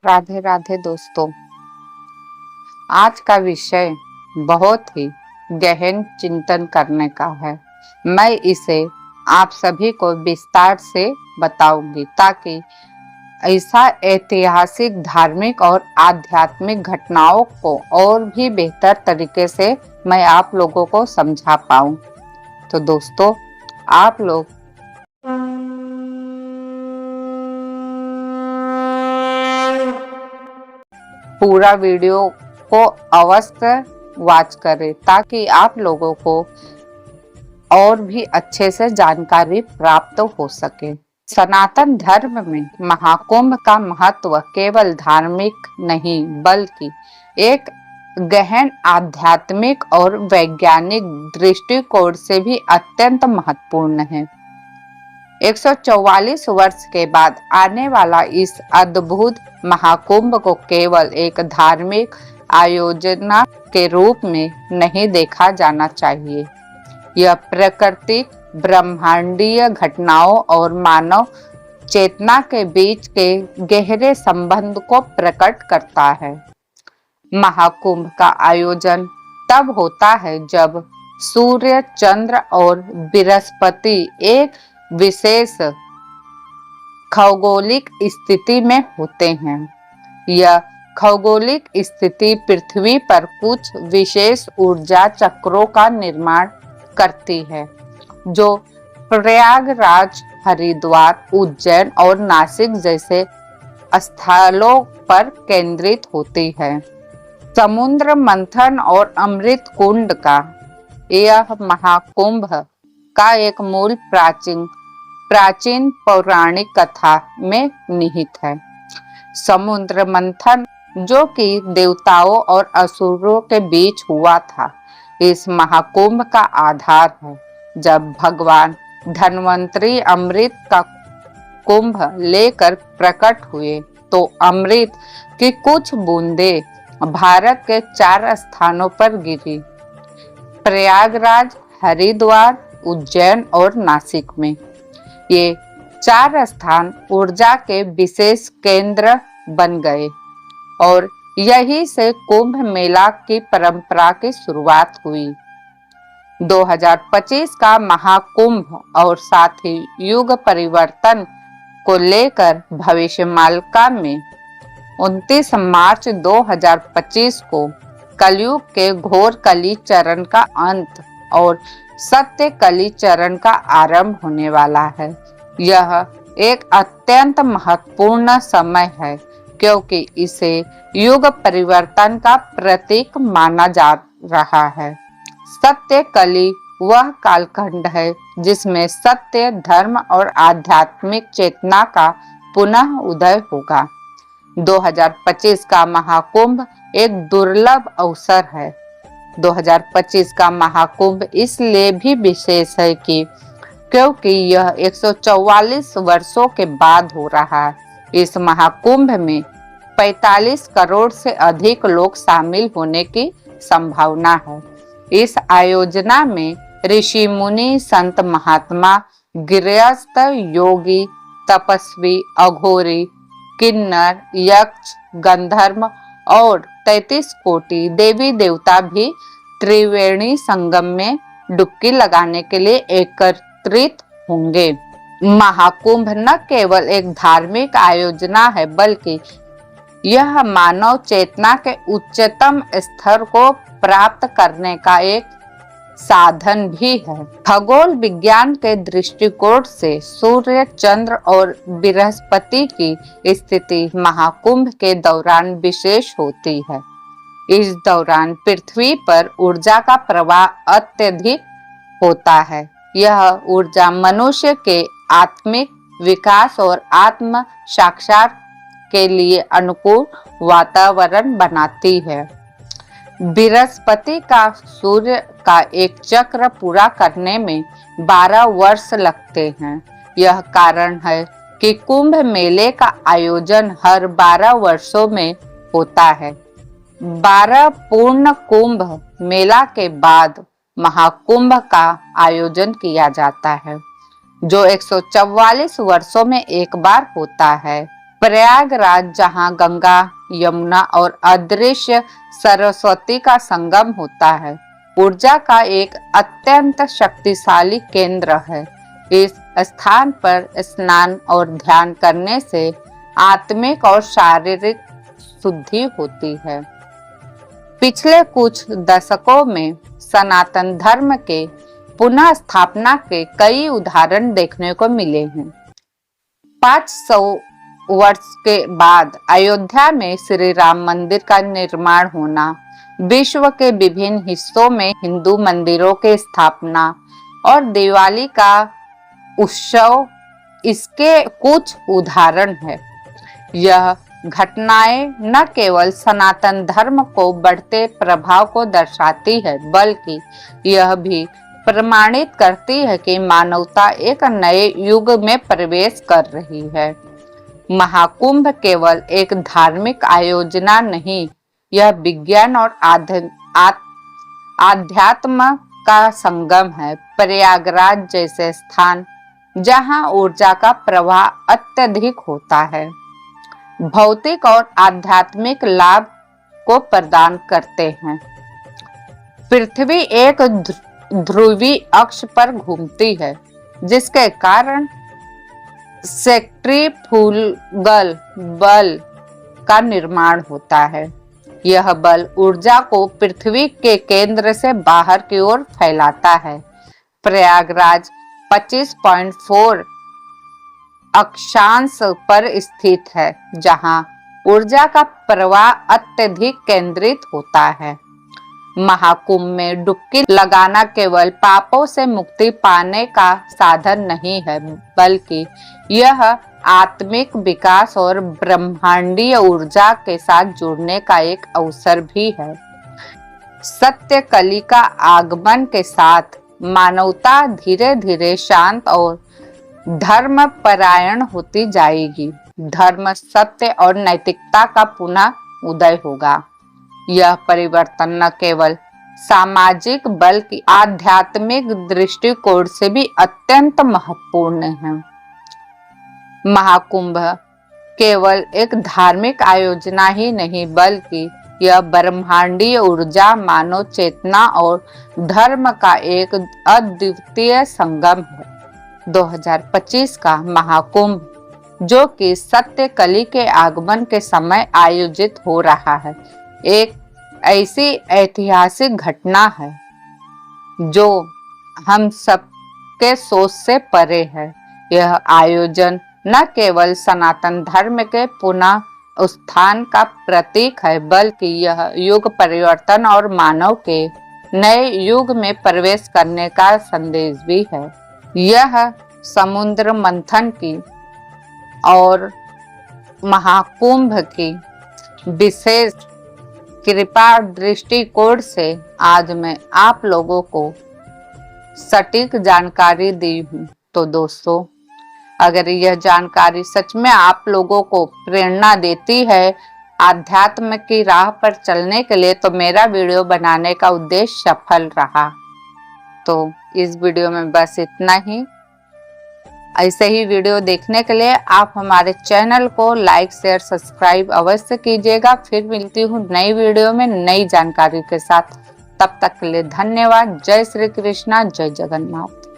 राधे राधे दोस्तों। आज का विषय बहुत ही गहन चिंतन करने का है। मैं इसे आप सभी को विस्तार से बताऊंगी ताकि ऐसा ऐतिहासिक, धार्मिक और आध्यात्मिक घटनाओं को और भी बेहतर तरीके से मैं आप लोगों को समझा पाऊं। तो दोस्तों, आप लोग पूरा वीडियो को अवश्य वॉच करें ताकि आप लोगों को और भी अच्छे से जानकारी प्राप्त हो सके। सनातन धर्म में महाकुंभ का महत्व केवल धार्मिक नहीं बल्कि एक गहन आध्यात्मिक और वैज्ञानिक दृष्टिकोण से भी अत्यंत महत्वपूर्ण है। 144 वर्ष के बाद आने वाला इस अद्भुत महाकुंभ को केवल एक धार्मिक आयोजना के रूप में नहीं देखा जाना चाहिए। यह प्राकृतिक, ब्रह्मांडीय घटनाओं और मानव चेतना के बीच के गहरे संबंध को प्रकट करता है। महाकुंभ का आयोजन तब होता है जब सूर्य, चंद्र और बृहस्पति एक विशेष खगोलिक स्थिति में होते हैं। यह खगोलिक स्थिति पृथ्वी पर कुछ विशेष ऊर्जा चक्रों का निर्माण करती है जो प्रयागराज, हरिद्वार, उज्जैन और नासिक जैसे स्थलों पर केंद्रित होती है। समुद्र मंथन और अमृत कुंड का यह महाकुंभ का एक मूल प्राचीन पौराणिक कथा में निहित है। समुद्र मंथन, जो कि देवताओं और असुरों के बीच हुआ था, इस महाकुंभ का आधार है। जब भगवान धन्वंतरी अमृत का कुंभ लेकर प्रकट हुए तो अमृत की कुछ बूंदें भारत के 4 स्थानों पर गिरी: प्रयागराज, हरिद्वार, उज्जैन और नासिक में। ये 4 स्थान ऊर्जा के विशेष केंद्र बन गए और यहीं से कुंभ मेला की परंपरा की शुरुआत हुई। 2025 का महाकुंभ और साथ ही युग परिवर्तन को लेकर भविष्यमाला में 29 मार्च 2025 को कलयुग के घोर कली चरण का अंत और सत्य कली चरण का आरंभ होने वाला है। यह एक अत्यंत महत्वपूर्ण समय है क्योंकि इसे युग परिवर्तन का प्रतीक माना जा रहा है। सत्य कली वह कालखंड है जिसमें सत्य, धर्म और आध्यात्मिक चेतना का पुनः उदय होगा। 2025 का महाकुंभ एक दुर्लभ अवसर है। 2025 का महाकुंभ इसलिए भी विशेष है क्योंकि यह 144 वर्षों के बाद हो रहा है। इस महाकुंभ में 45 करोड़ से अधिक लोग शामिल होने की संभावना है। इस आयोजना में ऋषि, मुनि, संत, महात्मा, गृहस्थ, योगी, तपस्वी, अघोरी, किन्नर, यक्ष, गंधर्व और 33 कोटि देवी देवता भी त्रिवेणी संगम में डुबकी लगाने के लिए एकत्रित होंगे। महाकुंभ न केवल एक धार्मिक आयोजना है बल्कि यह मानव चेतना के उच्चतम स्तर को प्राप्त करने का एक साधन भी है। खगोल विज्ञान के दृष्टिकोण से सूर्य, चंद्र और बृहस्पति की स्थिति महाकुंभ के दौरान विशेष होती है। इस दौरान पृथ्वी पर ऊर्जा का प्रवाह अत्यधिक होता है। यह ऊर्जा मनुष्य के आत्मिक विकास और आत्म साक्षात के लिए अनुकूल वातावरण बनाती है। बृहस्पति का सूर्य का एक चक्र पूरा करने में 12 वर्ष लगते हैं। यह कारण है कि कुंभ मेले का आयोजन हर 12 वर्षों में होता है। 12 पूर्ण कुंभ मेला के बाद महाकुंभ का आयोजन किया जाता है, जो 144 वर्षों में एक बार होता है। प्रयागराज, जहां गंगा, यमुना और अदृश्य सरस्वती का संगम होता है, ऊर्जा का एक अत्यंत शक्तिशाली केंद्र है। इस स्थान पर स्नान और ध्यान करने से आत्मिक और शारीरिक शुद्धि होती है। पिछले कुछ दशकों में सनातन धर्म के पुनः स्थापना के कई उदाहरण देखने को मिले हैं। 500 वर्ष के बाद अयोध्या में श्री राम मंदिर का निर्माण होना, विश्व के विभिन्न हिस्सों में हिंदू मंदिरों की स्थापना और दिवाली का उत्सव इसके कुछ उदाहरण है। यह घटनाएं न केवल सनातन धर्म को बढ़ते प्रभाव को दर्शाती है, बल्कि यह भी प्रमाणित करती है कि मानवता एक नए युग में प्रवेश कर रही है। महाकुंभ केवल एक धार्मिक आयोजना नहीं, यह विज्ञान और आध्यात्म का संगम है। प्रयागराज जैसे स्थान, जहां ऊर्जा का प्रवाह अत्यधिक होता है, भौतिक और आध्यात्मिक लाभ को प्रदान करते हैं। पृथ्वी एक ध्रुवीय अक्ष पर घूमती है, जिसके कारण सेंट्रीफ्यूगल बल का निर्माण होता है। यह बल ऊर्जा को पृथ्वी के केंद्र से बाहर की ओर फैलाता है। प्रयागराज 25.4 अक्षांश पर स्थित है, जहां ऊर्जा का प्रवाह अत्यधिक केंद्रित होता है। महाकुंभ में डुबकी लगाना केवल पापों से मुक्ति पाने का साधन नहीं है, बल्कि यह आत्मिक विकास और ब्रह्मांडीय ऊर्जा के साथ जुड़ने का एक अवसर भी है। सत्य कली का आगमन के साथ मानवता धीरे धीरे शांत और धर्म परायण होती जाएगी। धर्म, सत्य और नैतिकता का पुनः उदय होगा। यह परिवर्तन न केवल सामाजिक बल्कि आध्यात्मिक दृष्टिकोण से भी अत्यंत महत्वपूर्ण है। महाकुंभ केवल एक धार्मिक आयोजना ही नहीं, बल्कि यह ब्रह्मांडीय ऊर्जा, मानव चेतना और धर्म का एक अद्वितीय संगम है। 2025 का महाकुंभ, जो कि सत्य कली के आगमन के समय आयोजित हो रहा है, एक ऐसी ऐतिहासिक घटना है जो हम सबके सोच से परे है। यह आयोजन न केवल सनातन धर्म के पुनः उत्थान का प्रतीक है, बल्कि यह युग परिवर्तन और मानव के नए युग में प्रवेश करने का संदेश भी है। यह समुद्र मंथन की और महाकुंभ की विशेष कृपा दृष्टिकोण से आज मैं आप लोगों को सटीक जानकारी दी हूँ। तो दोस्तों, अगर यह जानकारी सच में आप लोगों को प्रेरणा देती है आध्यात्म की राह पर चलने के लिए, तो मेरा वीडियो बनाने का उद्देश्य सफल रहा। तो इस वीडियो में बस इतना ही। ऐसे ही वीडियो देखने के लिए आप हमारे चैनल को लाइक, शेयर, सब्सक्राइब अवश्य कीजिएगा। फिर मिलती हूँ नई वीडियो में नई जानकारी के साथ। तब तक के लिए धन्यवाद। जय श्री कृष्णा, जय जगन्नाथ।